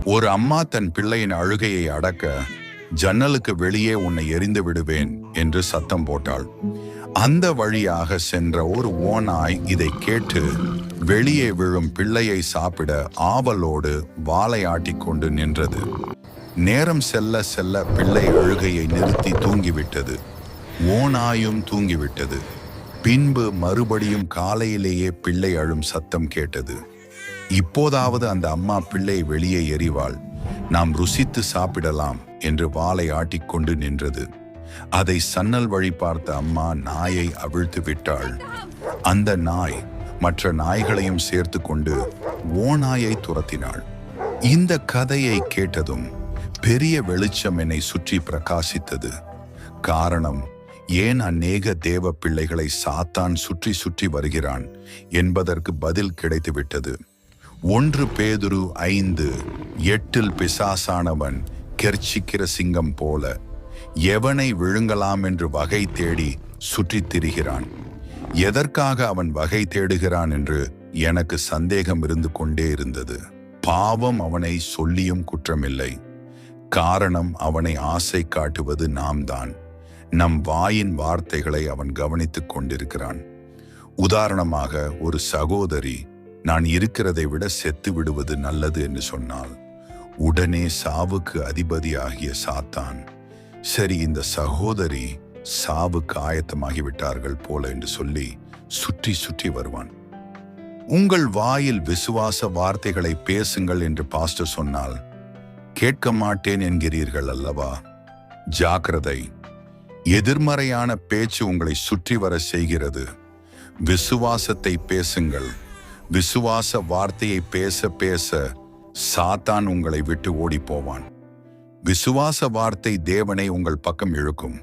ஒரு அம்மா தன் பிள்ளையின் அழுகையை அடக்க ஜன்னலுக்கு வெளியே உன்னை எரிந்து விடுவேன் என்று சத்தம் போட்டாள். அந்த வழியாக சென்ற ஒரு ஓநாய் இதை கேட்டு வெளியே விழும் பிள்ளையை சாப்பிட ஆவலோடு வாலை ஆட்டிக்கொண்டு நின்றது. நேரம் செல்ல செல்ல பிள்ளை அழுகையை நிறுத்தி தூங்கிவிட்டது. ஓநாயும் தூங்கிவிட்டது. பின்பு மறுபடியும் காலையிலேயே பிள்ளை அழும் சத்தம் கேட்டது. இப்போதாவது அந்த அம்மா பிள்ளை வெளியே எறிவாள், நாம் ருசித்து சாப்பிடலாம் என்று வாலை ஆட்டிக்கொண்டு நின்றது. அதை சன்னல் வழி பார்த்த அம்மா நாயை அவிழ்த்து விட்டாள். அந்த நாய் மற்ற நாய்களையும் சேர்த்து கொண்டு ஓநாயை துரத்தினாள். இந்த கதையை கேட்டதும் பெரிய வெளிச்சம் என்னை சுற்றி பிரகாசித்தது. காரணம், ஏன் அநேக தேவ பிள்ளைகளை சாத்தான் சுற்றி சுற்றி வருகிறான் என்பதற்கு பதில் கிடைத்துவிட்டது. 1 பேதுரு 5:8 பிசாசானவன் கெர்ச்சிக்கிற சிங்கம் போல எவனை விழுங்கலாம் என்று வகை தேடி சுற்றித் திரிகிறான். எதற்காக அவன் வகை தேடுகிறான் என்று எனக்கு சந்தேகம் இருந்து கொண்டே இருந்தது. பாவம் அவனை சொல்லியும் குற்றமில்லை. காரணம், அவனை ஆசை காட்டுவது நாம் தான். நம் வாயின் வார்த்தைகளை அவன் கவனித்துக் கொண்டிருக்கிறான். உதாரணமாக, ஒரு சகோதரி நான் இருக்கிறதை விட செத்து விடுவது நல்லது என்று சொன்னால் உடனே சாவுக்கு அதிபதியாகிய சாத்தான், சரி இந்த சகோதரி சாவுக்கு ஆயத்தமாகிவிட்டார்கள் போல என்று சொல்லி சுற்றி சுற்றி வருவான். உங்கள் வாயில் விசுவாச வார்த்தைகளை பேசுங்கள் என்று பாஸ்டர் சொன்னால் கேட்க மாட்டேன் என்கிறீர்கள் அல்லவா? ஜாக்கிரதை, எதிர்மறையான பேச்சு உங்களை சுற்றி வர செய்கிறது. விசுவாசத்தை பேசுங்கள். விசுவாச வார்த்தையை பேச பேச சாத்தான் உங்களை விட்டு ஓடி போவான். விசுவாச வார்த்தை தேவனை உங்கள் பக்கம் இழுக்கும்.